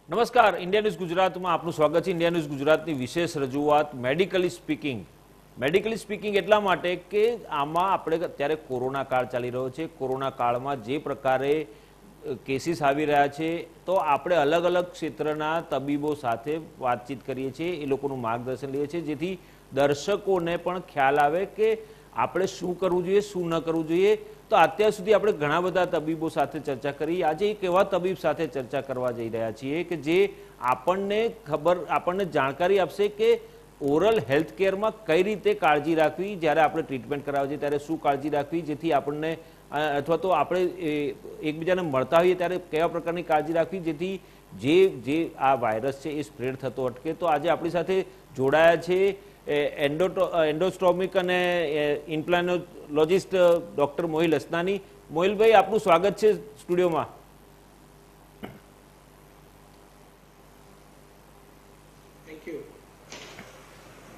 નમસ્કાર, India news ગુજરાતમાં આપનું સ્વાગત છે। ઇન્ડિયા ન્યૂઝ ગુજરાતની વિશેષ રજૂઆત મેડિકલી સ્પીકિંગ એટલા માટે કે આમાં આપણે અત્યારે કોરોના કાળ ચાલી રહ્યો છે। કોરોના કાળમાં જે પ્રકારે કેસીસ આવી રહ્યા છે તો આપણે અલગ અલગ ક્ષેત્રના તબીબો સાથે વાતચીત કરીએ છીએ, એ લોકોનું માર્ગદર્શન લઈએ છીએ જેથી દર્શકોને પણ ખ્યાલ આવે કે આપણે શું કરવું જોઈએ, શું ન કરવું જોઈએ। તો અત્યાર સુધી આપણે ઘણા બધા તબીબો સાથે ચર્ચા કરી। આજે એક એવા તબીબ સાથે ચર્ચા કરવા જઈ રહ્યા છીએ કે જે આપણને જાણકારી આપશે કે ઓરલ હેલ્થ કેરમાં કઈ રીતે કાળજી રાખવી, જ્યારે આપણે ટ્રીટમેન્ટ કરાવે છે ત્યારે શું કાળજી રાખવી, જેથી આપણને અથવા તો આપણે એકબીજાને મળતા હોઈએ ત્યારે કયા પ્રકારની કાળજી રાખવી જેથી જે આ વાયરસ છે એ સ્પ્રેડ થતો અટકે। તો આજે આપણી સાથે જોડાયા છે એન્ડોસ્ટ્રોમિક અને ઇમ્પ્લાન્ટોલોજિસ્ટ ડૉક્ટર મોહિલ હસનાની। મોહિલભાઈ, આપનું સ્વાગત છે સ્ટુડિયોમાં।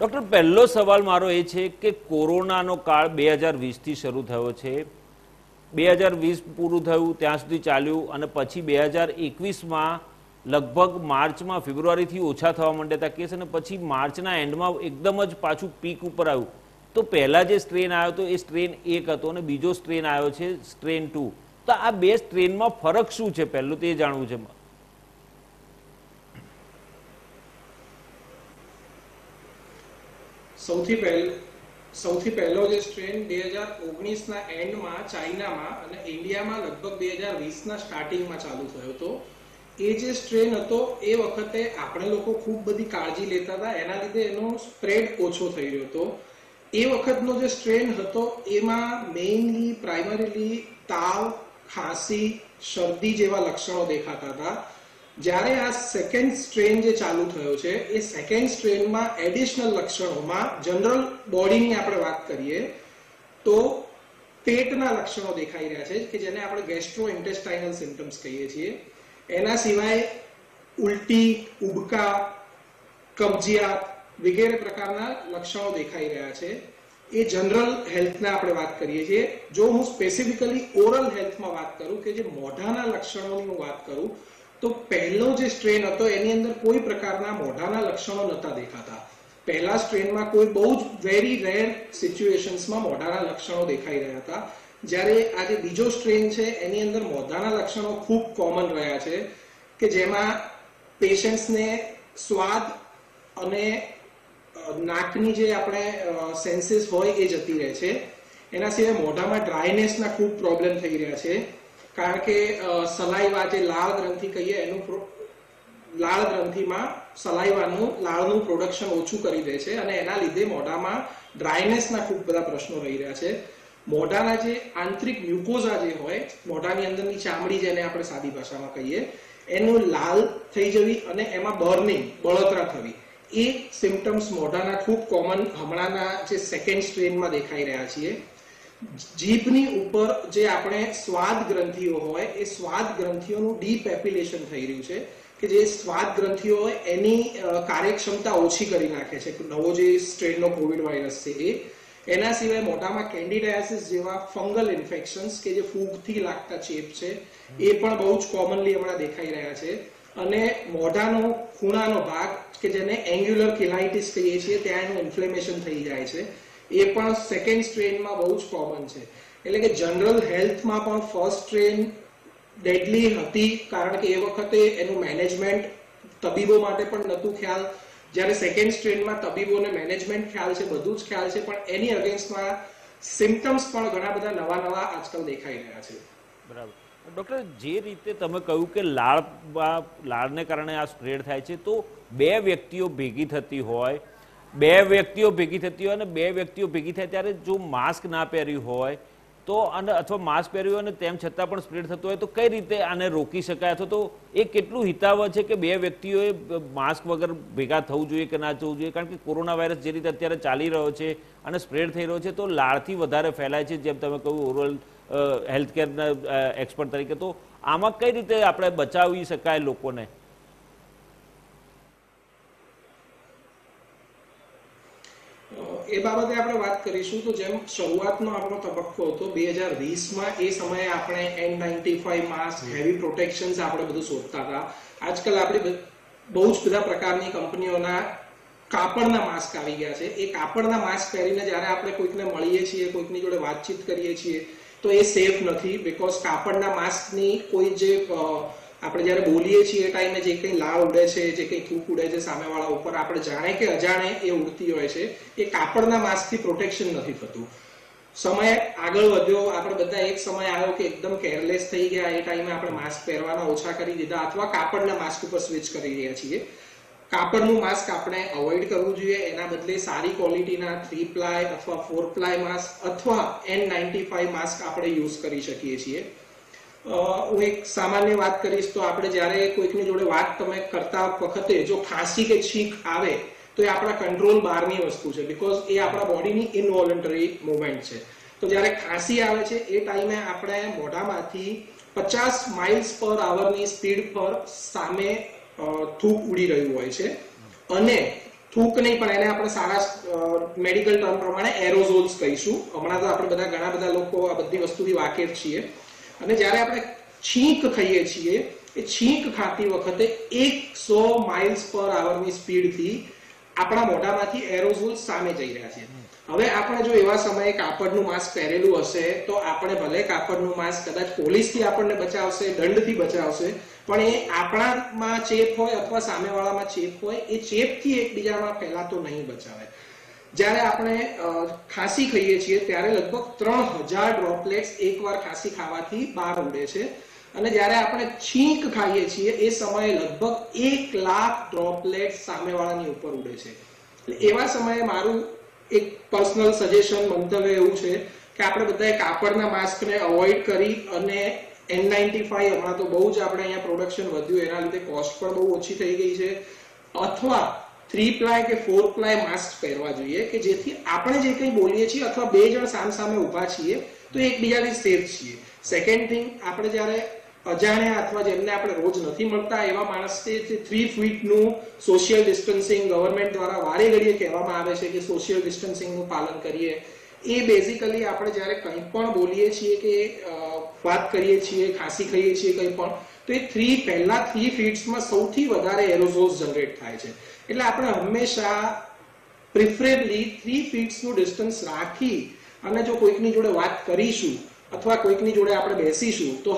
ડૉક્ટર, પહેલો સવાલ મારો એ છે કે કોરોનાનો કાળ 2020થી શરૂ થયો છે, 2020 પૂરું થયું ત્યાં સુધી ચાલ્યું અને પછી 2021માં લગભગ માર્ચમાં ફેબ્રુઆરીથી ઓછા થવા માંડ્યા હતા કેસ અને પછી માર્ચના એન્ડમાં એકદમ જ પાછું પીક ઉપર આવ્યું। તો પહેલા જે સ્ટ્રેન આવ્યો હતો એ સ્ટ્રેન 1 હતો અને બીજો સ્ટ્રેન આવ્યો છે સ્ટ્રેન 2। તો આ બે સ્ટ્રેનમાં ફરક શું છે, પહેલું તે જાણવું છે। સૌથી પહેલો જે સ્ટ્રેન 2019ના એન્ડમાં ચાઇનામાં અને ઇન્ડિયામાં લગભગ 2020ના સ્ટાર્ટિંગમાં ચાલુ થયો હતો। એ જે સ્ટ્રેન હતો એ વખતે આપણે લોકો ખૂબ બધી કાળજી લેતા હતા, એના લીધે એનો સ્પ્રેડ ઓછો થઈ રહ્યો હતો। એ વખતનો જે સ્ટ્રેન હતો એમાં મેઇનલી પ્રાઇમરીલી તાવ, ખાંસી, શરદી જેવા લક્ષણો દેખાતા હતા। જ્યારે આ સેકન્ડ સ્ટ્રેન જે ચાલુ થયો છે એ સેકન્ડ સ્ટ્રેનમાં એડિશનલ લક્ષણોમાં જનરલ બોડીની આપણે વાત કરીએ તો પેટના લક્ષણો દેખાઈ રહ્યા છે કે જેને આપણે ગેસ્ટ્રો ઇન્ટેસ્ટાઇનલ સિમ્પટમ્સ કહીએ છીએ। એના સિવાય ઉલટી, ઉબકા, કબજિયાત વગેરે પ્રકારના લક્ષણો દેખાઈ રહ્યા છે। એ જનરલ હેલ્થના આપણે વાત કરીએ છીએ। જો હું સ્પેસિફિકલી ઓરલ હેલ્થમાં વાત કરું કે જે મોઢાના લક્ષણોની હું વાત કરું તો પહેલો જે સ્ટ્રેન હતો એની અંદર કોઈ પ્રકારના મોઢાના લક્ષણો નહોતા દેખાતા। પહેલા સ્ટ્રેનમાં કોઈ બહુ જ વેરી રેર સિચ્યુએશન્સમાં મોઢાના લક્ષણો દેખાઈ રહ્યા હતા, જ્યારે આ જે બીજો સ્ટ્રેન છે એની અંદર મોઢાના લક્ષણો ખૂબ કોમન રહ્યા છે કે જેમાં પેશન્ટ્સને સ્વાદ અને નાકની જે આપણે સેન્સીસ હોય એ જતી રહે છે। એના સિવાય મોઢામાં ડ્રાયનેસના ખૂબ પ્રોબ્લેમ થઈ રહ્યા છે, કારણ કે સલાઈવા જે લાળ ગ્રંથિ કહીએ એનું લાળ ગ્રંથિમાં લાળનું પ્રોડક્શન ઓછું કરી દે છે અને એના લીધે મોઢામાં ડ્રાયનેસના ખૂબ બધા પ્રશ્નો રહી રહ્યા છે। મોઢાના જે આંતરિક મ્યુકોઝા જે હોય, મોઢાની અંદરની ચામડી જેને આપણે સાદી ભાષામાં કહીએ, એનું લાલ થઈ જવી અને એમાં બર્નિંગ, બળતરા થવી, એ સિમ્પટમ્સ મોઢાના ખૂબ કોમન હમણાંના જે સેકન્ડ સ્ટ્રેનમાં દેખાઈ રહ્યા છીએ। જીભની ઉપર જે આપણે સ્વાદ ગ્રંથિઓ હોય એ સ્વાદ ગ્રંથિઓનું ડીપેપિલેશન થઈ રહ્યું છે કે જે સ્વાદ ગ્રંથિઓ હોય એની કાર્યક્ષમતા ઓછી કરી નાખે છે નવો જે સ્ટ્રેનનો કોવિડ વાયરસ છે એ। એના સિવાય મોઢામાં કેન્ડિડાયાસિસ જેવા ફંગલ ઇન્ફેક્શન્સ કે જે ફૂગથી લાગતા ચેપ છે એ પણ બહુ જ કોમનલી હમણાં દેખાઈ રહ્યા છે। અને મોઢાનો ખૂણાનો ભાગ કે જેને એંગ્યુલર કિલાઇટિસ કહીએ છીએ ત્યાં એનું ઇન્ફ્લેમેશન થઈ જાય છે, એ પણ સેકન્ડ સ્ટ્રેનમાં બહુ જ કોમન છે। એટલે કે જનરલ હેલ્થમાં પણ ફર્સ્ટ સ્ટ્રેન ડેડલી હતી, કારણ કે એ વખતે એનું મેનેજમેન્ટ તબીબો માટે પણ નહોતું ખ્યાલ, જ્યારે સેકન્ડ સ્ટ્રેનમાં તબીબોને મેનેજમેન્ટ ખ્યાલ છે, બધું જ ખ્યાલ છે, પણ એની અગેન્સ્ટમાં સિમ્પટમ્સ પણ ઘણા બધા નવા આજકાલ દેખાઈ રહ્યા છે। બરાબર ડૉક્ટર, જે રીતે તમે કહ્યું કે લાળને કારણે આ સ્પ્રેડ થાય છે, તો બે વ્યક્તિઓ ભેગી થતી હોય અને બે વ્યક્તિઓ ભેગી થાય ત્યારે જો માસ્ક ના પહેર્યું હોય તો અને અથવા માસ્ક પહેર્યું હોય અને તેમ છતાં પણ સ્પ્રેડ થતું હોય તો કઈ રીતે આને રોકી શકાય, અથવા તો એ કેટલું હિતાવહ છે કે બે વ્યક્તિઓએ માસ્ક વગર ભેગા થવું જોઈએ કે ના થવું જોઈએ? કારણ કે કોરોના વાયરસ જે રીતે અત્યારે ચાલી રહ્યો છે અને સ્પ્રેડ થઈ રહ્યો છે તો લાળથી વધારે ફેલાય છે, જેમ તમે કહ્યું ઓરલ હેલ્થ કેરના એક્સપર્ટ તરીકે। તો આમાં કઈ રીતે આપણે બચાવી શકાય લોકોને? એ બાબતે આપણે વાત કરીશું. તો જેમ શરૂઆતનો આપણો તબક્કો હતો 2020માં, એ સમયે આપણે N95 માસ્ક, હેવી પ્રોટેક્શન્સ આપણે બધું શોધતા હતા. આજકાલ આપણે બહુ જ બધા પ્રકારની કંપનીઓના કાપડના માસ્ક આવી ગયા છે. એ કાપડના માસ્ક પહેરીને જ્યારે આપણે કોઈકને મળીએ છીએ, કોઈકની જોડે વાતચીત કરીએ છીએ, તો એ સેફ નથી. બીકોઝ કાપડના માસ્કની કોઈ જે આપણે જ્યારે બોલીએ છીએ એ ટાઈમે જે કંઈ લાળ ઉડે છે, જે કંઈ થૂક ઉડે છે સામેવાળા ઉપર, આપણે જાણે કે અજાણે એ ઉડતી હોય છે, એ કાપડના માસ્કથી પ્રોટેક્શન નથી થતું. સમય આગળ વધ્યો, આપણે બધા એક સમય આવ્યો કે એકદમ કેરલેસ થઈ ગયા. એ ટાઈમે આપણે માસ્ક પહેરવાના ઓછા કરી દીધા અથવા કાપડના માસ્ક ઉપર સ્વિચ કરી રહ્યા છીએ. કાપડનું માસ્ક આપણે અવોઇડ કરવું જોઈએ. એના બદલે સારી ક્વોલિટીના 3 પ્લાય અથવા 4 પ્લાય માસ્ક અથવા N95 માસ્ક આપણે યુઝ કરી શકીએ છીએ. હું એક સામાન્ય વાત કરીશ તો આપણે જ્યારે કોઈકની જોડે વાત તમે કરતા વખતે જો ખાંસી કે છીંક આવે તો એ આપણા કંટ્રોલ બહારની વસ્તુ છે, બીકોઝ એ આપણા બોડીની ઇનવોલન્ટરી મૂવમેન્ટ છે. તો જ્યારે ખાંસી આવે છે એ ટાઈમે આપણે મોઢામાંથી 50 માઇલ્સ પર આવરની સ્પીડ પર સામે થૂક ઉડી રહ્યું હોય છે. અને થૂક નહીં પણ એને આપણે સારા મેડિકલ ટર્મ પ્રમાણે એરોઝોલ્સ કહીશું. હમણાં તો આપણે બધા ઘણા બધા લોકો આ બધી વસ્તુથી વાકેફ છીએ. અને જ્યારે આપણે છીંક ખાઈએ છીએ, એ છીંક ખાતી વખતે 100 માઇલ્સ પર આવરની સ્પીડથી આપણા મોઢામાંથી એરોઝોલ્સ સામે જઈ રહ્યા છે. હવે આપણે જો એવા સમયે કાપડનું માસ્ક પહેરેલું હશે તો આપણે ભલે કાપડનું માસ્ક કદાચ પોલીસથી આપણને બચાવશે, દંડથી બચાવશે, પણ એ આપણામાં ચેપ હોય અથવા સામેવાળામાં ચેપ હોય, એ ચેપથી એકબીજામાં ફેલાતો નહીં બચાવે. જ્યારે આપણે ખાંસી ખાઈએ છીએ ત્યારે લગભગ 3000 ડ્રોપલેટ્સ એકવાર ખાંસી ખાવાથી બહાર ઉડે છે. અને જ્યારે આપણે છીંક ખાઈએ છીએ એ સમયે લગભગ 1 લાખ ડ્રોપલેટ્સ સામેવાળાની ઉપર ઉડે છે. એવા સમયે મારું એક પર્સનલ સજેશન, મંતવ્ય એવું છે કે આપણે બધાએ કાપડના માસ્કને અવોઇડ કરી અને N95, હમણાં તો બહુ જ આપણે અહીંયા પ્રોડક્શન વધ્યું, એના લીધે કોસ્ટ પણ બહુ ઓછી થઈ ગઈ છે, અથવા 3 પ્લાય કે 4 પ્લાય માસ્ક પહેરવા જોઈએ કે જેથી આપણે જે કંઈ બોલીએ છીએ અથવા બે જણ સામસામે ઊભા છીએ તો એકબીજાથી સેફ છીએ. સેકન્ડ થિંગ, આપણે જ્યારે અજાણ્યા અથવા જેમને આપણે રોજ નથી મળતા એવા માણસથી 3 ફીટનું સોશિયલ ડિસ્ટન્સિંગ ગવર્મેન્ટ દ્વારા વારે ઘડીએ કહેવામાં આવે છે કે સોશિયલ ડિસ્ટન્સિંગનું પાલન કરીએ. એ બેઝિકલી આપણે જ્યારે કંઈ પણ બોલીએ છીએ કે વાત કરીએ છીએ, ખાંસી ખાઈએ છીએ કંઈ પણ, તો એ પહેલા 3 ફીટ્સમાં સૌથી વધારે એરોઝોલ્સ જનરેટ થાય છે. એટલે આપણે હંમેશા પ્રિફરેબલી 3 ફીટ્સનું ડિસ્ટન્સ રાખી અને જો કોઈકની જોડે વાત કરીશું અથવા કોઈકની જોડે આપણે બેસીશું તો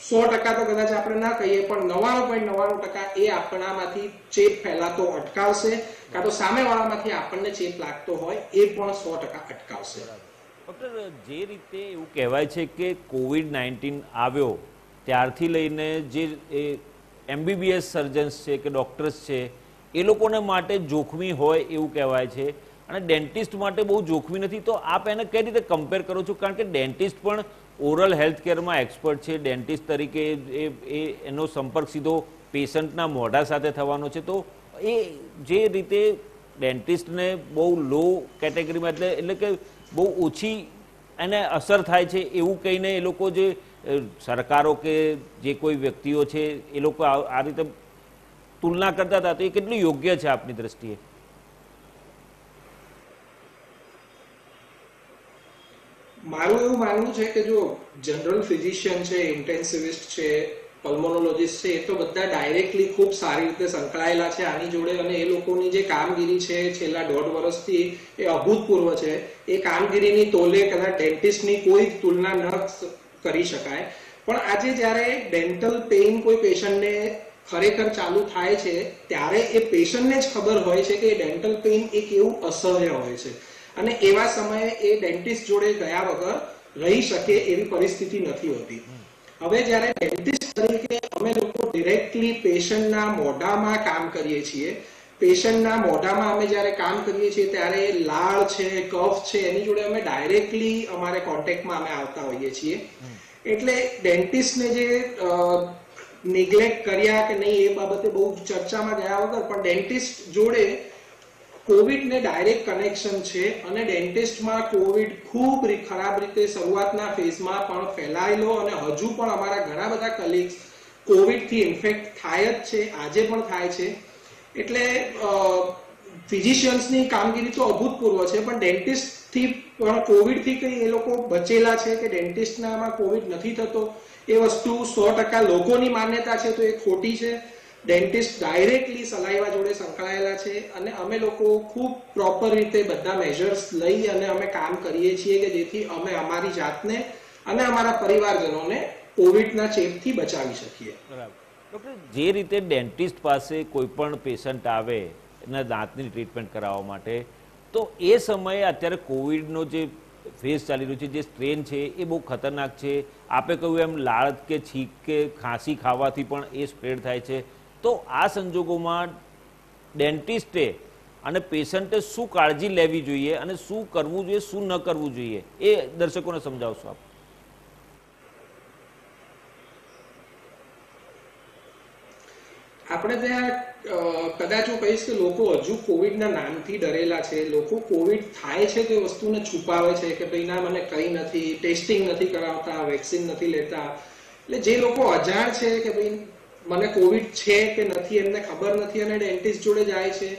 100% તો કદાચ આપણે ના કહીએ પણ 99.99% એ આપણામાંથી ચેપ ફેલાતો અટકાવશે, કાં તો સામેવાળામાંથી આપણને ચેપ લાગતો હોય એ પણ 100% અટકાવશે. ડૉક્ટર, જે રીતે એવું કહેવાય છે કે COVID-19 આવ્યો ત્યારથી લઈને જે MBBS સર્જન્સ છે કે ડૉક્ટર્સ છે એ લોકોને માટે જોખમી હોય એવું કહેવાય છે અને ડેન્ટિસ્ટ માટે બહુ જોખમી નથી. તો આપ એને કઈ રીતે કમ્પેર કરો છો? કારણ કે ડેન્ટિસ્ટ પણ ઓરલ હેલ્થ કેરમાં એક્સપર્ટ છે. ડેન્ટિસ્ટ તરીકે એનો સંપર્ક સીધો પેશન્ટના મોઢા સાથે થવાનો છે. તો એ જે રીતે ડેન્ટિસ્ટને બહુ લો કેટેગરીમાં એટલે કે બહુ ઓછી એને અસર થાય છે એવું કહીને એ લોકો જે સરકારો કે જે કોઈ વ્યક્તિઓ છે એ લોકો આ રીતે તુલના કરતા હતા, તો એ કેટલું યોગ્ય છે આપની દ્રષ્ટિએ? મારું એવું માનવું છે કે જો જનરલ ફિઝિશિયન છે, ઇન્ટેન્સિવિસ્ટ છે, પલ્મોનોલોજીસ્ટ છે, એ તો બધા ડાયરેક્ટલી ખૂબ સારી રીતે સંકળાયેલા છે આની જોડે અને એ લોકોની જે કામગીરી છે છેલ્લા 1.5 વર્ષથી એ અભૂતપૂર્વ છે. એ કામગીરીની તોલે કદાચ ડેન્ટિસ્ટની કોઈ તુલના ન કરી શકાય. પણ આજે જ્યારે ડેન્ટલ પેઇન કોઈ પેશન્ટને ખરેખર ચાલુ થાય છે ત્યારે એ પેશન્ટને જ ખબર હોય છે કે ડેન્ટલ પેઇન એક એવું અસહ્ય હોય છે અને એવા સમયે એ ડેન્ટિસ્ટ જોડે ગયા વગર રહી શકે એવી પરિસ્થિતિ નથી હોતી. હવે જ્યારે ડેન્ટિસ્ટ તરીકે અમે લોકો ડિરેક્ટલી પેશન્ટના મોઢામાં કામ કરીએ છીએ, પેશન્ટના મોઢામાં અમે જ્યારે કામ કરીએ છીએ ત્યારે લાળ છે, કફ છે, એની જોડે અમે ડાયરેક્ટલી અમારે કોન્ટેક્ટમાં અમે આવતા હોઈએ છીએ. એટલે ડેન્ટિસ્ટને જે નિગ્લેક્ટ કર્યા કે નહીં એ બાબતે બહુ ચર્ચામાં ગયા વગર પણ ડેન્ટિસ્ટ જોડે કોવિડને ડાયરેક્ટ કનેક્શન છે અને ડેન્ટિસ્ટમાં કોવિડ ખૂબ ખરાબ રીતે શરૂઆતના ફેઝમાં પણ ફેલાયેલો અને હજુ પણ અમારા ઘણા બધા કલીગ્સ કોવિડથી ઇન્ફેક્ટ થાય જ છે, આજે પણ થાય છે. એટલે ફિઝિશિયન્સની કામગીરી તો અભૂતપૂર્વ છે, પણ ડેન્ટિસ્ટથી પણ કોવિડથી કંઈ એ લોકો બચેલા છે કે ડેન્ટિસ્ટનામાં કોવિડ નથી થતો, એ વસ્તુ 100% લોકોની માન્યતા છે તો એ ખોટી છે. ડેન્ટિસ્ટ ડાયરેક્ટલી સલાઈવા જોડે સંકળાયેલા છે અને અમે લોકો ખૂબ પ્રોપર રીતે બધા મેજર્સ લઈ અને અમે કામ કરીએ છીએ કે જેથી અમે અમારી જાતને અને અમારા પરિવારજનોને કોવિડના ચેપથી બચાવી શકીએ. બરાબર. ડૉક્ટર, જે રીતે ડેન્ટિસ્ટ પાસે કોઈ પણ પેશન્ટ આવે એના દાંતની ટ્રીટમેન્ટ કરાવવા માટે, તો એ સમયે અત્યારે કોવિડનો જે ફેઝ ચાલી રહ્યો છે, જે સ્ટ્રેન છે એ બહુ ખતરનાક છે. આપે કહ્યું એમ લાળ કે છીંક કે ખાંસી ખાવાથી પણ એ સ્પ્રેડ થાય છે. તો આ સંજોગોમાં ડેન્ટિસ્ટે અને પેશન્ટે શું કાળજી લેવી જોઈએ અને શું કરવું જોઈએ, શું ન કરવું જોઈએ, એ દર્શકોને સમજાવશો આપ? આપણે ત્યાં કદાચ હું કહીશ કે લોકો હજુ કોવિડના નામથી ડરેલા છે. લોકો કોવિડ થાય છે તે વસ્તુને છુપાવે છે કે ભાઈ ના મને કંઈ નથી, ટેસ્ટિંગ નથી કરાવતા, વેક્સિન નથી લેતા. એટલે જે લોકો અજાણ છે કે ભાઈ મને કોવિડ છે કે નથી એમને ખબર નથી અને ડેન્ટિસ્ટ જોડે જાય છે,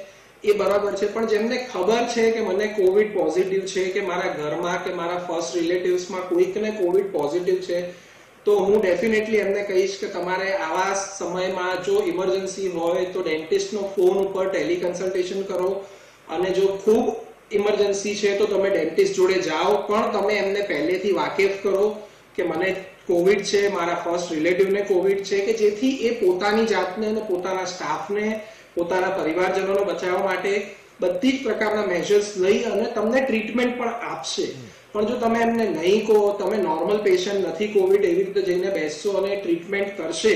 એ બરાબર છે. પણ જેમને ખબર છે કે મને કોવિડ પોઝિટિવ છે કે મારા ઘરમાં કે મારા ફર્સ્ટ રિલેટિવ્સમાં કોઈકને કોવિડ પોઝિટિવ છે, તો હું ડેફિનેટલી એમને કહીશ કે તમારે આવા સમયમાં જો ઇમરજન્સી હોય તો ડેન્ટિસ્ટનો ફોન ઉપર ટેલિકન્સલ્ટેશન કરો અને જો ખૂબ ઇમરજન્સી છે તો તમે ડેન્ટિસ્ટ જોડે જાઓ, પણ તમે એમને પહેલેથી વાકેફ કરો કે મને કોવિડ છે, મારા ફર્સ્ટ રિલેટિવને કોવિડ છે, કે જેથી એ પોતાની જાતને અને પોતાના સ્ટાફને, પોતાના પરિવારજનોને બચાવવા માટે બધી જ પ્રકારના મેજર્સ લઈ અને તમને ટ્રીટમેન્ટ પણ આપશે. પણ જો તમે એમને નહીં કહો, તમે નોર્મલ પેશન્ટ નથી કોવિડ એવી રીતે જઈને બેસશો અને ટ્રીટમેન્ટ કરશે,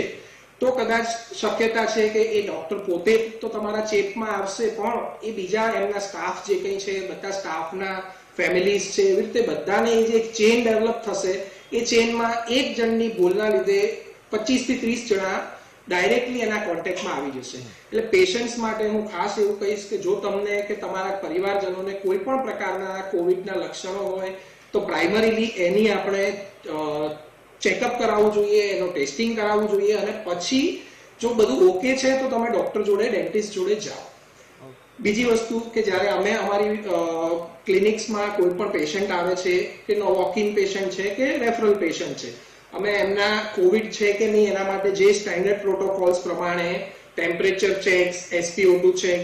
તો કદાચ શક્યતા છે કે એ ડોક્ટર પોતે તો તમારા ચેપમાં આવશે, પણ એ બીજા એમના સ્ટાફ જે કંઈ છે, બધા સ્ટાફના ફેમિલીઝ છે, એવી રીતે બધાને એ જે એક ચેઇન ડેવલપ થશે, એ ચેઇનમાં એક જણની ભૂલના લીધે 25 થી 30 જણા ડાયરેક્ટલી એના કોન્ટેક્ટમાં આવી જશે. એટલે પેશન્ટ્સ માટે હું ખાસ એવું કહીશ કે જો તમને કે તમારા પરિવારજનોને કોઈ પણ પ્રકારના કોવિડના લક્ષણો હોય તો પ્રાઇમરીલી એની આપણે ચેકઅપ કરાવવું જોઈએ, એનો ટેસ્ટિંગ કરાવવું જોઈએ અને પછી જો બધું ઓકે છે તો તમે ડોક્ટર જોડે, ડેન્ટિસ્ટ જોડે જાઓ. બીજી વસ્તુ કે જ્યારે અમે અમારી ક્લિનિક્સમાં કોઈ પણ પેશન્ટ આવે છે કે વોક ઇન પેશન્ટ છે કે રેફરલ પેશન્ટ છે, અમે એમના કોવિડ છે કે નહીં એના માટે જે સ્ટેન્ડર્ડ પ્રોટોકોલ્સ પ્રમાણે temperature checks, SpO2 check,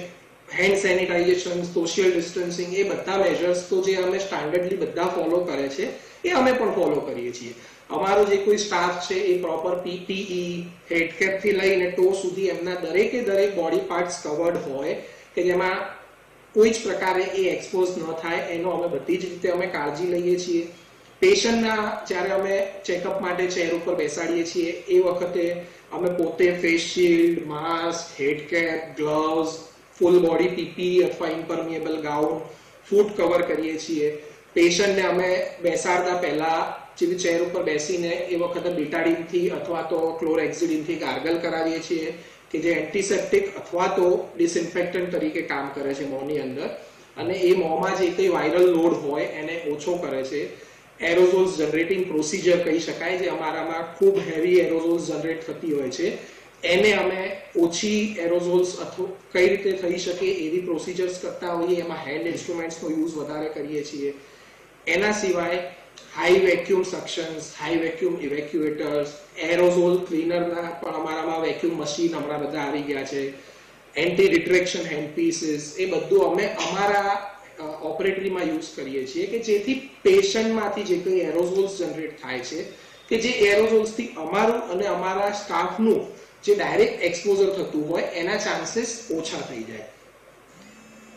hand sanitization, social distancing, એ બધા મેજર્સ તો જે અમે સ્ટાન્ડર્ડલી બધા ફોલો કરે છે એ અમે પણ ફોલો કરીએ છીએ. અમારો જે કોઈ સ્ટાફ છે એ પ્રોપર PPE, હેડકેપથી લઈને ટો સુધી એમના દરેકે દરેક બોડી પાર્ટ્સ કવર્ડ હોય કે જેમાં કોઈ જ પ્રકારે એ એક્સપોઝ ન થાય, એનો અમે બધી જ રીતે અમે કાળજી લઈએ છીએ. પેશન્ટના જ્યારે અમે ચેકઅપ માટે ચેર ઉપર બેસાડીએ છીએ એ વખતે અમે પોતે face shield, mask, head cap, gloves, full body PPE અથવા ઇમ્પર્મિએબલ ગાઉન, ફૂટ કવર કરીએ છીએ. પેશન્ટને અમે બેસાડતા પહેલા જેવી ચેર ઉપર બેસીને એ વખતે બીટાડીનથી અથવા તો ક્લોરેક્સિડિનથી ગાર્ગલ કરાવીએ છીએ કે જે એન્ટિસેપ્ટિક અથવા તો ડિસઇન્ફેક્ટન્ટ તરીકે કામ કરે છે મોંની અંદર અને એ મોંમાં જે કંઈ વાયરલ લોડ હોય એને ઓછો કરે છે. એરોઝોલ્સ જનરેટિંગ પ્રોસિજર કહી શકાય, જે અમારામાં ખૂબ હેવી એરોઝોલ્સ જનરેટ થતી હોય છે, એને અમે ઓછી એરોઝોલ્સ અથવા કઈ રીતે થઈ શકે એવી પ્રોસિજર્સ કરતા હોઈએ. એમાં હેન્ડ ઇન્સ્ટ્રુમેન્ટ્સનો યુઝ વધારે કરીએ છીએ. એના સિવાય હાઈ વેક્યુમ સક્શન્સ, હાઈ વેક્યુમ ઇવેક્યુએટર્સ, એરોઝોલ ક્લીનરના પણ અમારામાં વેક્યુમ મશીન હમણાં બધા આવી ગયા છે. એન્ટી રિટ્રેક્શન હેન્ડ પીસીસ, એ બધું અમે અમારા ઓપરેટરીમાં યુઝ કરીએ છીએ કે જેથી પેશન્ટમાંથી જે કંઈ એરોઝોલ્સ જનરેટ થાય છે કે જે એરોઝોલ્સથી અમારું અને અમારા સ્ટાફનું જે ડાયરેક્ટ એક્સપોઝર થતું હોય એના ચાન્સીસ ઓછા થઈ જાય.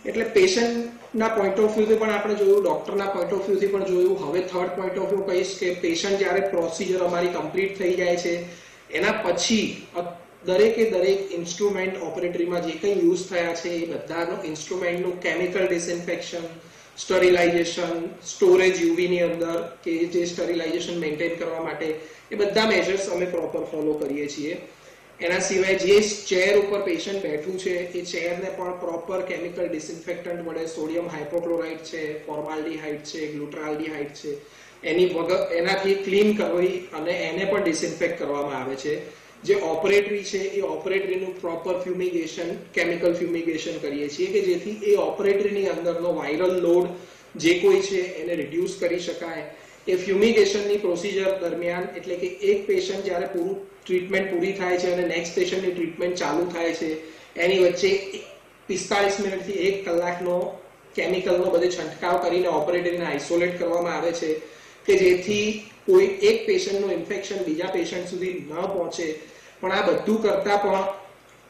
એટલે પેશન્ટના પોઈન્ટ ઓફ વ્યૂથી પણ આપણે જોયું, ડોક્ટરના પોઈન્ટ ઓફ વ્યૂથી પણ જોયું. હવે થર્ડ પોઈન્ટ ઓફ વ્યૂ કહીશ કે પેશન્ટ જ્યારે પ્રોસિજર અમારી કમ્પ્લીટ થઈ જાય છે એના પછી દરેકે દરેક ઇન્સ્ટ્રુમેન્ટ ઓપરેટરીમાં જે કંઈ યુઝ થયા છે એ બધાનું ઇન્સ્ટ્રુમેન્ટનું કેમિકલ ડિસઇન્ફેક્શન, સ્ટરીલાઇઝેશન, સ્ટોરેજ યુવીની અંદર કે જે સ્ટરીલાઇઝેશન મેન્ટેન કરવા માટે એ બધા મેજર્સ અમે પ્રોપર ફોલો કરીએ છીએ. એના સિવાય જે ચેર ઉપર પેશન્ટ બેઠું છે એ ચેરને પણ પ્રોપર કેમિકલ ડિસઇન્ફેક્ટન્ટ વડે સોડિયમ હાઇપોક્લોરાઇડ છે, ફોર્માલ્ડીહાઇડ છે, ગ્લુટાલ્ડીહાઇડ છે, એનાથી ક્લીન કરી અને એને પણ ડિસઇન્ફેક્ટ કરવામાં આવે છે. જે ઓપરેટરી છે એ ઓપરેટરીનું પ્રોપર ફ્યુમિગેશન, કેમિકલ ફ્યુમિગેશન કરીએ છીએ કે જેથી એ ઓપરેટરીની અંદરનો વાયરલ લોડ જે કોઈ છે એને રિડ્યુસ કરી શકાય. એ ફ્યુમિગેશનની પ્રોસિજર દરમિયાન, એટલે કે એક પેશન્ટ જ્યારે ટ્રીટમેન્ટ પૂરી થાય છે અને નેક્સ્ટ પેશન્ટની ટ્રીટમેન્ટ ચાલુ થાય છે, એની વચ્ચે 45 મિનિટથી 1 કલાકનો કેમિકલનો બધે છંટકાવ કરીને ઓપરેટરીને આઇસોલેટ કરવામાં આવે છે કે જેથી કોઈ એક પેશન્ટનું ઇન્ફેક્શન બીજા પેશન્ટ સુધી ન પહોંચે. પણ આ બધું કરતા પણ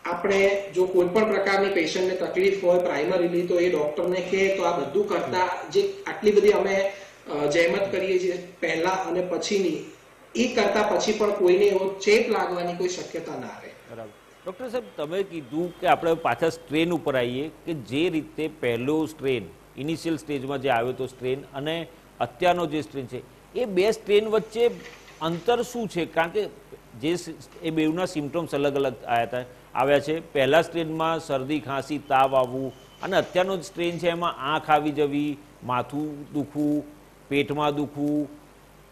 આપણે જો કોઈ પણ પ્રકારની પેશન્ટને તકલીફ હોય પ્રાઇમરીલી, તો એ ડોક્ટરને કહે તો આ બધું કરતા જે આટલી બધી અમે જહેમત કરીએ છીએ પહેલા અને પછીની, એ કરતા પછી પણ કોઈને એવો ચેપ લાગવાની કોઈ શક્યતા ના રહે. બરાબર. ડૉક્ટર સાહેબ, તમે કીધું કે આપણે પાછા સ્ટ્રેન ઉપર આવીએ કે જે રીતે પહેલો સ્ટ્રેન ઇનિશિયલ સ્ટેજમાં જે આવ્યો હતો સ્ટ્રેન અને અત્યારનો જે સ્ટ્રેન છે, એ બે સ્ટ્રેન વચ્ચે અંતર શું છે? કારણ કે જે એ બેઉના સિમ્ટમ્સ અલગ અલગ આવ્યા છે. પહેલા સ્ટ્રેનમાં શરદી, ખાંસી, તાવ આવવું, અને અત્યારનો જે સ્ટ્રેન છે એમાં આંખ આવી જવી, માથું દુખવું, પેટમાં દુખવું,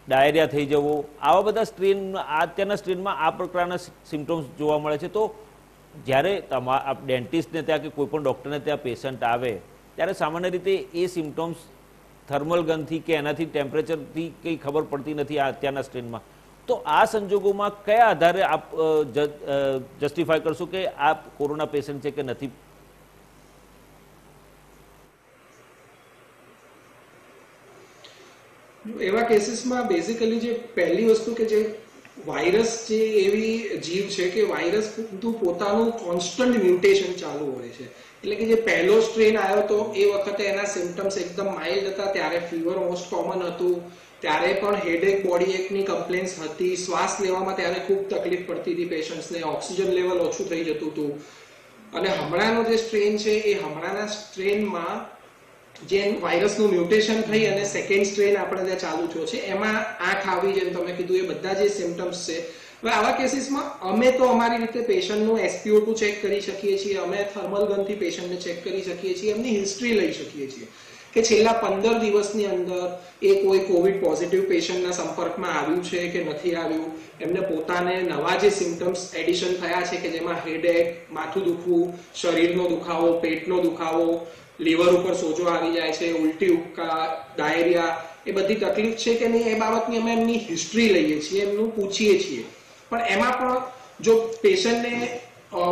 ડાયરિયા થઈ જવો, આવા બધા સ્ટ્રેન અત્યારના સ્ટ્રેનમાં આ પ્રકારના સિમ્ટમ્સ જોવા મળે છે. તો જ્યારે ડેન્ટિસ્ટને ત્યાં કે કોઈ પણ ડૉક્ટરને ત્યાં પેશન્ટ આવે ત્યારે સામાન્ય રીતે એ સિમ્ટમ્સ થર્મલ ગનથી કે એનાથી ટેમ્પરેચરથી કંઈ ખબર પડતી નથી આ અત્યારના સ્ટ્રેનમાં. તો આ સંજોગોમાં કયા આધારે આપ જસ્ટિફાય કરશો કે આ કોરોના પેશન્ટ છે કે નથી? એવા કેસીસમાં બેઝિકલી જે પહેલી વસ્તુ કે જે વાયરસ જે એવી જીવ છે કે વાયરસ પોતાનું કોન્સ્ટન્ટ મ્યુટેશન ચાલુ હોય છે. એટલે કે જે પહેલો સ્ટ્રેન આવ્યો તો એ વખતે એના સિમ્ટમ્સ એકદમ માઇલ્ડ હતા, ત્યારે ફીવર મોસ્ટ કોમન હતું, ત્યારે પણ હેડેક, બોડી એકની કમ્પ્લેન્સ હતી, શ્વાસ લેવામાં ત્યારે ખૂબ તકલીફ પડતી હતી પેશન્ટ્સને, ઓક્સિજન લેવલ ઓછું થઈ જતું હતું. અને હમણાંનો જે સ્ટ્રેન છે એ હમણાંના સ્ટ્રેનમાં જે વાયરસનું મ્યુટેશન થઈ અને સેકન્ડ સ્ટ્રેન આપણે ત્યાં ચાલુ થયો છે, એમાં આંખ આવી, જેમ તમે કીધું, એ બધા જે સિમ્ટમ્સ છે. હવે આવા કેસીસમાં અમે તો અમારી રીતે પેશન્ટનું SpO2 ચેક કરી શકીએ છીએ, અમે થર્મલ ગનથી પેશન્ટને ચેક કરી શકીએ છીએ, એમની હિસ્ટ્રી લઈ શકીએ છીએ કે છેલ્લા 15 દિવસની અંદર એ કોઈ કોવિડ પોઝિટિવ પેશન્ટના સંપર્કમાં આવ્યું છે કે નથી આવ્યું, એમને પોતાને નવા જે સિમ્ટમ્સ એડિશન થયા છે કે જેમાં હેડેક, માથું દુખવું, શરીરનો દુખાવો, પેટનો દુખાવો, લીવર ઉપર સોજો આવી જાય છે, ઉલટી, ઉબકા, ડાયરિયા, એ બધી તકલીફ છે કે નહીં, એ બાબતની અમે એમની હિસ્ટ્રી લઈએ છીએ, એમનું પૂછીએ છીએ. પણ એમાં પણ જો પેશન્ટને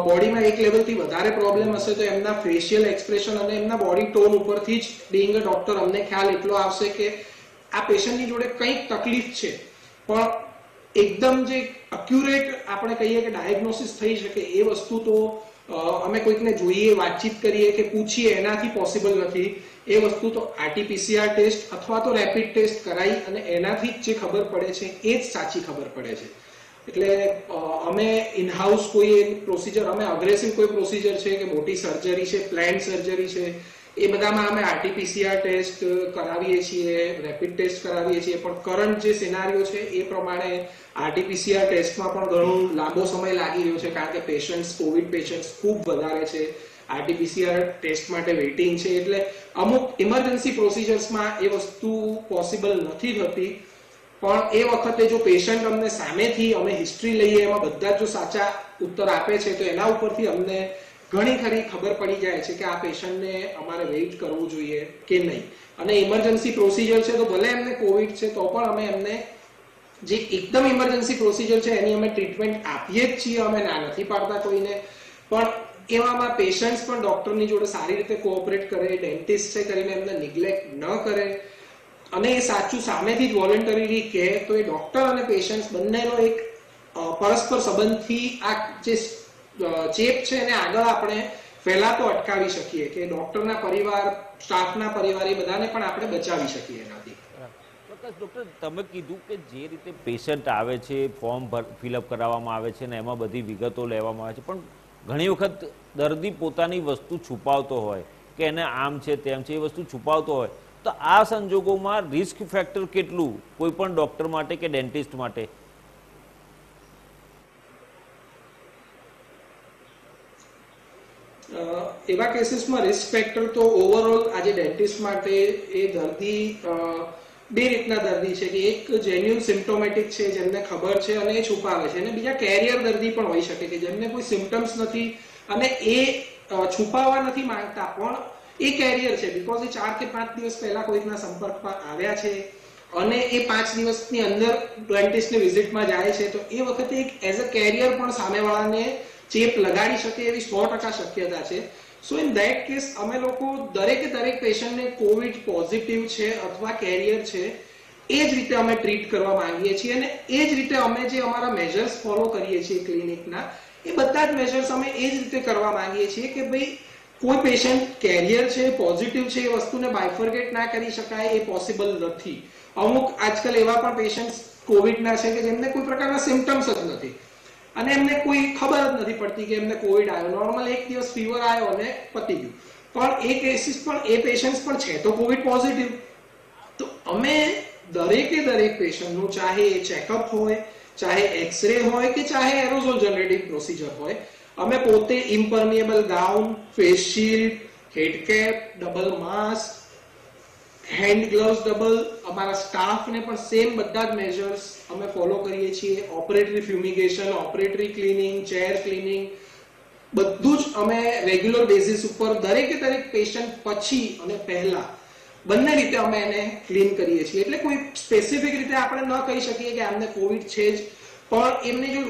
બોડીમાં એક લેવલથી વધારે પ્રોબ્લેમ હશે તો એમના ફેશિયલ એક્સપ્રેશન અને એમના બોડી ટોન ઉપરથી જ બીઇંગ અ ડોક્ટર અમને ખ્યાલ એટલો આવશે કે આ પેશન્ટની જોડે કંઈક તકલીફ છે. પણ એકદમ જે અક્યુરેટ આપણે કહીએ કે ડાયગ્નોસિસ થઈ શકે એ વસ્તુ તો અમે કોઈકને જોઈએ, વાતચીત કરીએ કે પૂછીએ એનાથી પોસિબલ નથી. એ વસ્તુ તો RT-PCR ટેસ્ટ અથવા તો રેપિડ ટેસ્ટ કરાવી અને એનાથી જ જે ખબર પડે છે એ જ સાચી ખબર પડે છે. એટલે અમે ઇનહાઉસ કોઈ પ્રોસિજર, અમે અગ્રેસિવ કોઈ પ્રોસિજર છે કે મોટી સર્જરી છે, પ્લાન્ડ સર્જરી છે, એ બધામાં અમે RT-PCR ટેસ્ટ કરાવીએ છીએ, રેપિડ ટેસ્ટ કરાવીએ છીએ. પણ કરંટ જે સિનારીઓ છે એ પ્રમાણે RT-PCR ટેસ્ટમાં પણ ઘણો લાંબો સમય લાગી રહ્યો છે, કારણ કે પેશન્ટ્સ, કોવિડ પેશન્ટ્સ ખૂબ વધારે છે. RT-PCR ટેસ્ટ માટે વેઇટિંગ છે. એટલે અમુક ઇમરજન્સી પ્રોસિજર્સમાં એ વસ્તુ પોસિબલ નથી થતી. પણ એ વખતે જો પેશન્ટ અમને સામેથી અમે હિસ્ટ્રી લઈએ, એમાં બધા જો સાચા ઉત્તર આપે છે તો એના ઉપરથી અમને ઘણી ખરી ખબર પડી જાય છે કે આ પેશન્ટને અમારે વેઇટ કરવું જોઈએ કે નહીં. અને ઇમરજન્સી પ્રોસિજર છે તો ભલે એમને કોવિડ છે તો પણ અમે એમને જે એકદમ ઇમરજન્સી પ્રોસિજર છે એની અમે ટ્રીટમેન્ટ આપીએ જ છીએ, અમે ના નથી પાડતા કોઈને. પણ એવામાં પેશન્ટ્સ પણ ડોક્ટરની જોડે સારી રીતે કોઓપરેટ કરે, ડેન્ટિસ્ટ છે કરીને એમને નિગ્લેક્ટ ન કરે અને એ સાચું સામેથી જ વોલન્ટરીલી કહે, તો એ ડોક્ટર અને પેશન્ટ્સ બંનેનો એક પરસ્પર સંબંધથી આ જે ચેપ છે એને આગળ આપણે ફેલાતો અટકાવી શકીએ કે ડોક્ટરના પરિવાર, સ્ટાફના પરિવાર, એ બધાને પણ આપણે બચાવી શકીએ એનાથી. ડૉક્ટર, તમે કીધું કે જે રીતે પેશન્ટ આવે છે, ફોર્મ ફિલઅપ કરાવવામાં આવે છે ને એમાં બધી વિગતો લેવામાં આવે છે, પણ ઘણી વખત દર્દી પોતાની વસ્તુ છુપાવતો હોય કે એને આમ છે તેમ છે, એ વસ્તુ છુપાવતો હોય, તો આ સંજોગોમાં રિસ્ક ફેક્ટર કેટલું કોઈ પણ ડોક્ટર માટે કે ડેન્ટિસ્ટ માટે? એવા કેસીસમાં રિસ્ક ફેક્ટર તો ઓવરઓલ આજે ડેન્ટિસ્ટ માટે એ દર્દી બે રીતના દર્દી છે કે એક જેન્યુઅન સિમ્પ્ટોમેટિક છે જેમને ખબર છે અને એ છુપાવે છે, અને બીજા કેરિયર દર્દી પણ હોઈ શકે કે જેમને કોઈ સિમ્પટમ્સ નથી અને એ છુપાવવા નથી માંગતા પણ એ કેરિયર છે બીકોઝ એ 4 કે 5 દિવસ પહેલા કોઈકના સંપર્કમાં આવ્યા છે અને એ 5 દિવસની અંદર ડેન્ટિસ્ટની વિઝિટમાં જાય છે, તો એ વખતે એક એઝ અ કેરિયર પણ સામેવાળાને ચેપ લગાડી શકે એવી 100% શક્યતા છે. સો ઇન ધેટ કેસ અમે લોકો દરેકે દરેક પેશન્ટને કોવિડ પોઝિટિવ છે અથવા કેરિયર છે એ જ રીતે અમે ટ્રીટ કરવા માંગીએ છીએ, અને એ જ રીતે અમે જે અમારા મેજર્સ ફોલો કરીએ છીએ ક્લિનિકના એ બધા જ મેજર્સ અમે એ જ રીતે કરવા માંગીએ છીએ કે ભાઈ કોઈ પેશન્ટ કેરિયર છે પોઝિટિવ છે એ વસ્તુને બાયફર્ગેટ ના કરી શકાય, એ પોસિબલ નથી. અમુક આજકાલ એવા પણ પેશન્ટ્સ કોવિડના છે કે જેમને કોઈ પ્રકારના સિમ્પટમ્સ જ નથી અને એમને કોઈ ખબર જ નથી પડતી કે એમને કોવિડ આવ્યો, નોર્મલ એક દિવસ ફીવર આવ્યો અને પતી ગયું, પણ એ કેસીસ પણ એ પેશન્ટ્સ પણ છે તો કોવિડ પોઝિટિવ. તો અમે દરેકે દરેક પેશન્ટનું ચાહે એ ચેકઅપ હોય, ચાહે એક્સરે હોય કે ચાહે એરોઝોલ જનરેટિંગ પ્રોસિજર હોય, અમે પોતે impermeable gown, face shield, head cap, double mask, hand gloves double, અમારા સ્ટાફને પણ સેમ બધા જ મેજર્સ અમે ફોલો કરીએ છીએ. ઓપરેટરી ફ્યુમિગેશન, ઓપરેટરી ક્લીનિંગ, ચેર ક્લીનિંગ બધું જ અમે રેગ્યુલર બેઝિસ ઉપર દરેકે દરેક પેશન્ટ પછી અને પહેલા બંને રીતે અમે એને ક્લીન કરીએ છીએ. એટલે કોઈ સ્પેસિફિક રીતે આપણે ન કહી શકીએ કે આમને કોવિડ છે જ, પણ એમને જો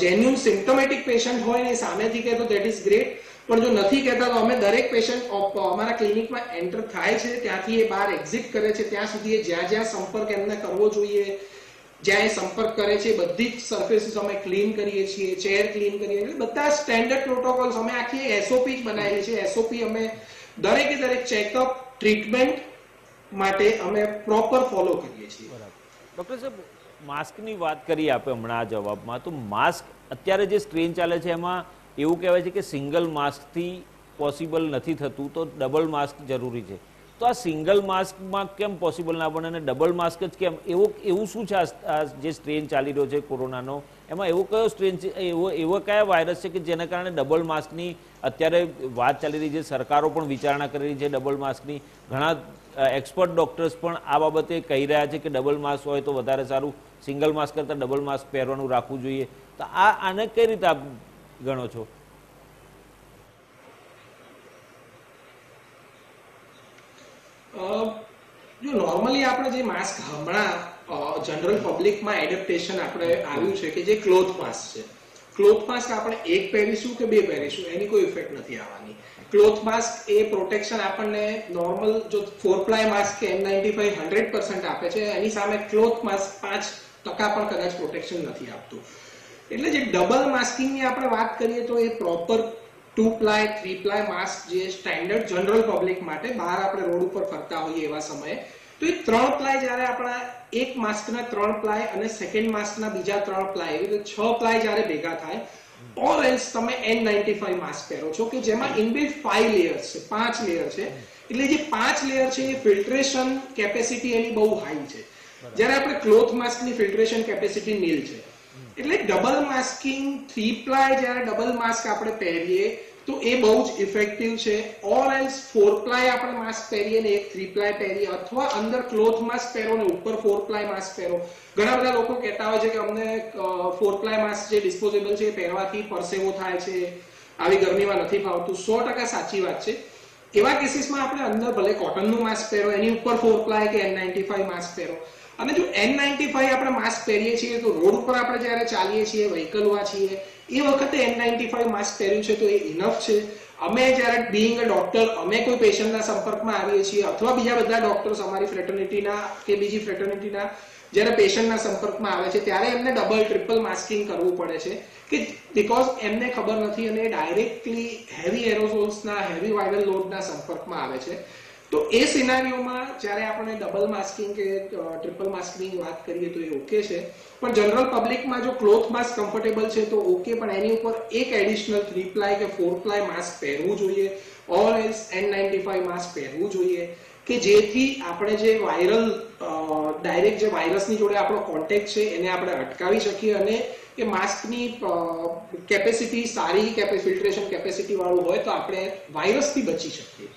જેન્યુઅન સિમ્પ્ટોમેટિક પેશન્ટ હોય ને સામેથી કહે તો ધેટ ઇઝ ગ્રેટ, પણ જો નથી કહેતા તો અમે દરેક પેશન્ટ અમારા ક્લિનિકમાં એન્ટર થાય છે ત્યાંથી એ બહાર એક્ઝિટ કરે છે ત્યાં સુધી એ જ્યાં જ્યાં સંપર્ક એમને કરવો જોઈએ, જ્યાં એ સંપર્ક કરે છે બધી જ સરફેસીસ અમે ક્લીન કરીએ છીએ, ચેર ક્લીન કરીએ છીએ, બધા સ્ટેન્ડર્ડ પ્રોટોકોલ્સ અમે આખી એસઓપી જ બનાવેલી છે. એસઓપી અમે દરેકે દરેક ચેકઅપ, ટ્રીટમેન્ટ માટે અમે પ્રોપર ફોલો કરીએ છીએ. ડૉક્ટર સાહેબ, માસ્કની વાત કરી આપે હમણાં જવાબમાં, તો માસ્ક અત્યારે જે સ્ટ્રેન ચાલે છે એમાં એવું કહેવાય છે કે સિંગલ માસ્કથી પોસિબલ નથી થતું તો ડબલ માસ્ક જરૂરી છે. તો આ સિંગલ માસ્કમાં કેમ પોસિબલ ના બને અને ડબલ માસ્ક જ કેમ? એવું શું છે આ જે સ્ટ્રેન ચાલી રહ્યો છે કોરોનાનો, એમાં એવો કયો સ્ટ્રેન છે, એવો કયા વાયરસ છે કે જેના કારણે ડબલ માસ્કની અત્યારે વાત ચાલી રહી છે, સરકારો પણ વિચારણા કરી રહી છે ડબલ માસ્કની, ઘણા એક્સપર્ટ ડોક્ટર્સ પણ આ બાબતે કહી રહ્યા છે કે ડબલ માસ્ક હોય તો વધારે સારું, સિંગલ માસ્ક કરતાં ડબલ માસ્ક પહેરવાનું રાખવું જોઈએ. તો આને કઈ રીતે આપ ગણો છો? જો નોર્મલી આપણે જે માસ્ક હમણાં જનરલ પબ્લિકમાં એડેપ્ટેશન આપણે આવ્યું છે કે જે ક્લોથ માસ્ક છે, ક્લોથ માસ્ક આપણે એક પહેરીશું કે બે પહેરીશું એની કોઈ ઇફેક્ટ નથી આવવાની. ક્લોથ માસ્ક એ પ્રોટેક્શન આપણને નોર્મલ જો 4 પ્લાય માસ્ક કે N95 100% આપે છે, એની સામે ક્લોથ માસ્ક 5% પણ કદાચ પ્રોટેક્શન નથી આપતું. એટલે જે ડબલ માસ્કિંગની આપણે વાત કરીએ તો એ પ્રોપર 2 પ્લાય 3 પ્લાય માસ્ક જે સ્ટેન્ડર્ડ જનરલ પબ્લિક માટે બહાર આપણે રોડ ઉપર ફરતા હોઈએ એવા સમયે, તો એ 3 પ્લાય જ્યારે આપણા એક માસ્કના 3 પ્લાય અને સેકન્ડ માસ્કના બીજા 3 પ્લાય એવી રીતે 6 પ્લાય જ્યારે ભેગા થાય, ઓર એલ્સ તમે N95 માસ્ક પહેરો છો કે જેમાં ઇનબિલ્ટ 5 લેયર્સ છે, 5 લેયર છે. એટલે જે 5 લેયર છે એ ફિલ્ટ્રેશન કેપેસિટી એની બહુ હાઈ છે, જ્યારે આપણે ક્લોથ માસ્કની ફિલ્ટ્રેશન કેપેસિટી નીલ છે. એટલે ડબલ માસ્કિંગ 3 પ્લાય જ્યારે ડબલ માસ્ક આપણે પહેરીએ તો એ બહુ જ ઇફેક્ટિવ છે. ઓર એલ્સ 4 પ્લાય આપણે માસ્ક પહેરીએ ને એક 3 પ્લાય પહેરીએ, અથવા અંદર ક્લોથ માસ્ક પહેરો ને ઉપર 4 પ્લાય માસ્ક પહેરો. ઘણા બધા લોકો કહેતા હોય છે કે અમને 4 પ્લાય માસ્ક જે ડિસ્પોઝેબલ છે એ પહેરવાથી પરસેવો થાય છે, આવી ગરમીમાં નથી ફાવતું. 100% સાચી વાત છે. એવા કેસીસમાં આપણે અંદર ભલે કોટનનું માસ્ક પહેરો, એની ઉપર 4 પ્લાય કે N95 માસ્ક પહેરો. અને જો N95 આપણે માસ્ક પહેરીએ છીએ તો રોડ ઉપર આપણે જ્યારે ચાલીએ છીએ, વ્હીકલમાં છીએ, એ વખતે N95 માસ્ક પહેર્યું છે તો એ ઇનફ છે. અમે જ્યારે બીઈંગ અ ડોક્ટર અમે કોઈ પેશન્ટના સંપર્કમાં આવીએ છીએ અથવા બીજા બધા ડોક્ટર્સ અમારી ફ્રેટર્નિટીના કે બીજી ફ્રેટર્નિટીના જ્યારે પેશન્ટના સંપર્કમાં આવે છે ત્યારે એમને ડબલ ટ્રિપલ માસ્કિંગ કરવું પડે છે કે બીકોઝ એમને ખબર નથી અને ડાયરેક્ટલી હેવી એરોઝોલ્સના, હેવી વાયરલ લોડના સંપર્કમાં આવે છે. તો એ સિનારીઓમાં જ્યારે આપણે ડબલ માસ્કિંગ કે ટ્રિપલ માસ્કિંગ વાત કરીએ તો એ ઓકે છે, પણ જનરલ પબ્લિકમાં જો ક્લોથ માસ્ક કમ્ફર્ટેબલ છે તો ઓકે, પણ એની ઉપર એક એડિશનલ 3 પ્લાય કે 4 પ્લાય માસ્ક પહેરવું જોઈએ, ઓર એલ્સ N95 માસ્ક પહેરવું જોઈએ કે જેથી આપણે જે વાયરલ ડાયરેક્ટ જે વાયરસની જોડે આપણો કોન્ટેક્ટ છે એને આપણે અટકાવી શકીએ અને એ માસ્કની કેપેસિટી સારી ફિલ્ટ્રેશન કેપેસિટી વાળું હોય તો આપણે વાયરસથી બચી શકીએ.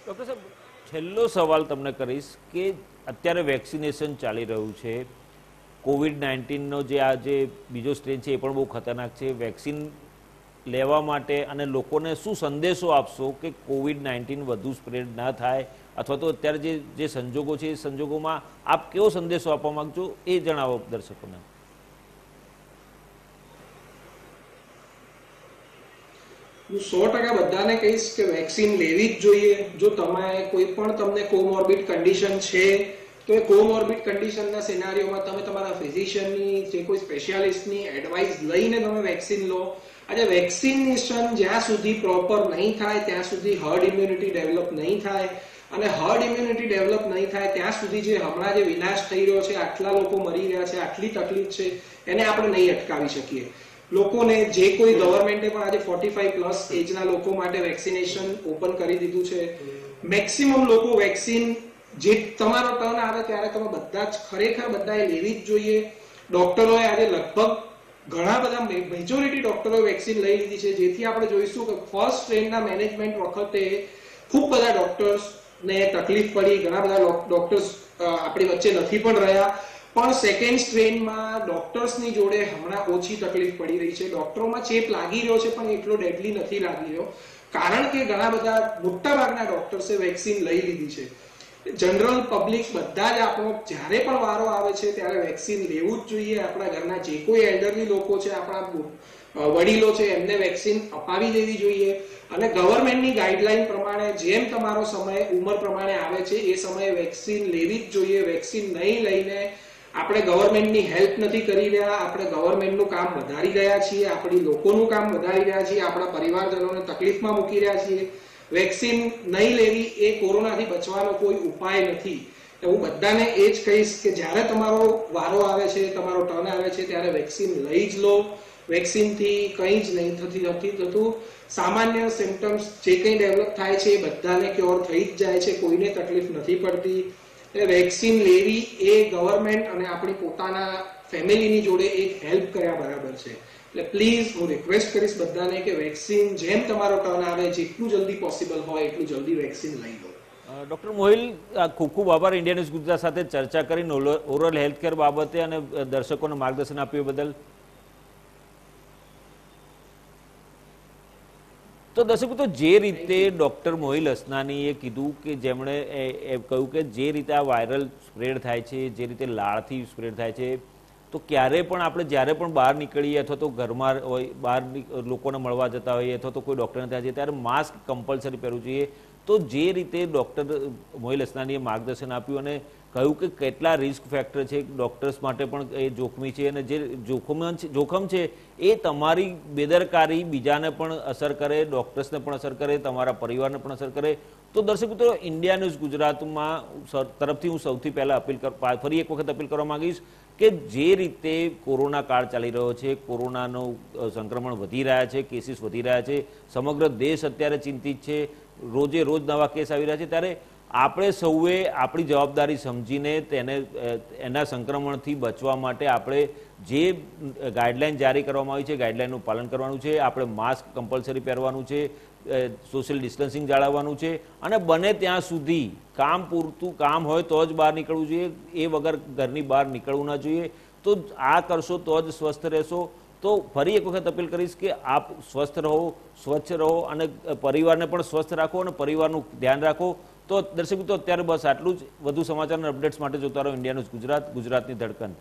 ડૉક્ટર સાહેબ, છેલ્લો સવાલ તમને કરીશ કે અત્યારે વેક્સિનેશન ચાલી રહ્યું છે, કોવિડ-19નો જે આ જે બીજો સ્ટ્રેન છે એ પણ બહુ ખતરનાક છે. વેક્સિન લેવા માટે અને લોકોને શું સંદેશો આપશો કે કોવિડ-19 વધુ સ્પ્રેડ ના થાય, અથવા તો અત્યારે જે સંજોગો છે એ સંજોગોમાં આપ કેવો સંદેશો આપવા માંગજો એ જણાવો દર્શકોને. હું 100% બધાને કહીશ કે વેક્સિન લેવી જ જોઈએ. જો તમે કોઈ પણ તમને કોમોર્બિડ કન્ડિશન છે તો એ કોમોર્બિડ કન્ડિશનના સિનારીઓમાં તમે તમારા ફિઝિશિયનની જે કોઈ સ્પેશિયાલિસ્ટની એડવાઇસ લઈને તમે વેક્સિન લો. આજે વેક્સિનેશન જ્યાં સુધી પ્રોપર નહીં થાય ત્યાં સુધી હર્ડ ઇમ્યુનિટી ડેવલપ નહીં થાય, અને હર્ડ ઇમ્યુનિટી ડેવલપ નહીં થાય ત્યાં સુધી જે હમણાં જે વિનાશ થઈ રહ્યો છે, આટલા લોકો મરી રહ્યા છે, આટલી તકલીફ છે, એને આપણે નહીં અટકાવી શકીએ. લોકોને જે કોઈ ગવર્મેન્ટે પણ આજે 45+ એજના લોકો માટે વેક્સિનેશન ઓપન કરી દીધું છે. મેક્સિમમ લોકો વેક્સિન જે તમારો ટર્ન આવે ત્યારે તમે બધા જ ખરેખર બધાએ લેવી જ જોઈએ. ડોક્ટરોએ આજે લગભગ ઘણા બધા મેજોરિટી ડોક્ટરોએ વેક્સિન લઈ લીધી છે, જેથી આપણે જોઈશું કે ફર્સ્ટ સ્ટ્રેનના મેનેજમેન્ટ વખતે ખૂબ બધા ડોક્ટર્સને તકલીફ પડી, ઘણા બધા ડોક્ટર્સ આપણી વચ્ચે નથી પણ રહ્યા. પણ સેકન્ડ સ્ટ્રેનમાં ડોક્ટર્સની જોડે હમણાં ઓછી તકલીફ પડી રહી છે. ડોક્ટરોમાં ચેપ લાગી રહ્યો છે પણ એટલો ડેડલી નથી લાગી રહ્યો, કારણ કે ઘણા બધા મોટાભાગના ડોક્ટર્સે વેક્સિન લઈ લીધી છે. જનરલ પબ્લિક બધા જ આપણો જ્યારે પણ વારો આવે છે ત્યારે વેક્સિન લેવું જ જોઈએ. આપણા ઘરના જે કોઈ એલ્ડરલી લોકો છે, આપણા વડીલો છે, એમને વેક્સિન અપાવી દેવી જોઈએ. અને ગવર્મેન્ટની ગાઈડલાઈન પ્રમાણે જેમ તમારો સમય ઉંમર પ્રમાણે આવે છે એ સમયે વેક્સિન લેવી જ જોઈએ. વેક્સિન નહીં લઈને આપણે ગવર્મેન્ટની હેલ્પ નથી કરી રહ્યા, આપણે ગવર્મેન્ટનું કામ વધારી રહ્યા છીએ, આપણી લોકોનું કામ વધારી રહ્યા છીએ, આપણા પરિવારજનોને તકલીફમાં મૂકી રહ્યા છીએ. વેક્સિન નહીં લેવી એ કોરોનાથી બચવાનો કોઈ ઉપાય નથી. હું બધાને એ જ કહીશ કે જ્યારે તમારો વારો આવે છે, તમારો ટર્ન આવે છે, ત્યારે વેક્સિન લઈ જ લો. વેક્સિનથી કંઈ જ નહીં થતું. સામાન્ય સિમ્ટમ્સ જે કંઈ ડેવલપ થાય છે એ બધાને ક્યોર થઈ જ જાય છે, કોઈને તકલીફ નથી પડતી. વેક્સિન લેવી એ ગવર્મેન્ટ અને આપણી પોતાના ફેમિલીની જોડે એક હેલ્પ કર્યા બરાબર છે. એટલે પ્લીઝ હું રિક્વેસ્ટ કરીશ બધાને કે વેક્સિન જેમ તમારો ટર્ન આવે જેટલું જલ્દી પોસિબલ હોય એટલું જલ્દી વેક્સિન લઈ લો. ડૉક્ટર મોહિલ, ખૂબ ખૂબ આભાર ઇન્ડિયા ન્યૂઝ ગુજરાત સાથે ચર્ચા કરીને ઓરલ હેલ્થકેર બાબતે અને દર્શકોને માર્ગદર્શન આપ્યું બદલ. તો દર્શકો, તો જે રીતે ડૉક્ટર મોહિલ અસનાનીએ કીધું કે જેમણે કહ્યું કે જે રીતે આ વાયરલ સ્પ્રેડ થાય છે, જે રીતે લાળથી સ્પ્રેડ થાય છે, તો ક્યારે પણ આપણે જ્યારે પણ બહાર નીકળીએ અથવા તો ઘરમાં હોય, બહાર લોકોને મળવા જતા હોઈએ અથવા તો કોઈ ડૉક્ટરને ત્યાં જઈએ ત્યારે માસ્ક કમ્પલસરી પહેરવું જોઈએ. તો જે રીતે ડૉક્ટર મોહિલ અસનાનીએ માર્ગદર્શન આપ્યું અને કહ્યું કે કેટલા રિસ્ક ફેક્ટર છે, ડૉક્ટર્સ માટે પણ એ જોખમી છે, અને જે જોખમ છે એ તમારી બેદરકારી બીજાને પણ અસર કરે, ડૉક્ટર્સને પણ અસર કરે, તમારા પરિવારને પણ અસર કરે. તો દર્શક મિત્રો, ઇન્ડિયા ન્યૂઝ ગુજરાતમાં તરફથી હું સૌથી પહેલાં ફરી એક વખત અપીલ કરવા માંગીશ કે જે રીતે કોરોના કાળ ચાલી રહ્યો છે, કોરોનાનું સંક્રમણ વધી રહ્યા છે, કેસીસ વધી રહ્યા છે, સમગ્ર દેશ અત્યારે ચિંતિત છે, રોજે રોજ નવા કેસ આવી રહ્યા છે, ત્યારે આપણે સૌએ આપણી જવાબદારી સમજીને એના સંક્રમણથી બચવા માટે આપણે જે ગાઈડલાઈન જારી કરવામાં આવી છે ગાઈડલાઈનનું પાલન કરવાનું છે. આપણે માસ્ક કમ્પલસરી પહેરવાનું છે, સોશિયલ ડિસ્ટન્સિંગ જાળવવાનું છે, અને બને ત્યાં સુધી કામ પૂરતું કામ હોય તો જ બહાર નીકળવું જોઈએ, એ વગર ઘરની બહાર નીકળવું ના જોઈએ. તો આ કરશો તો જ સ્વસ્થ રહેશો. તો ફરી એક વખત અપીલ કરીશ કે આપ સ્વસ્થ રહો, સ્વચ્છ રહો અને પરિવારને પણ સ્વસ્થ રાખો અને પરિવારનું ધ્યાન રાખો. તો દર્શક મિત્રો, અત્યારે બસ આટલું જ. વધુ સમાચાર અને અપડેટ્સ માટે જોતા રહો ઇન્ડિયા ન્યૂઝ ગુજરાત, ગુજરાતની ધડકન.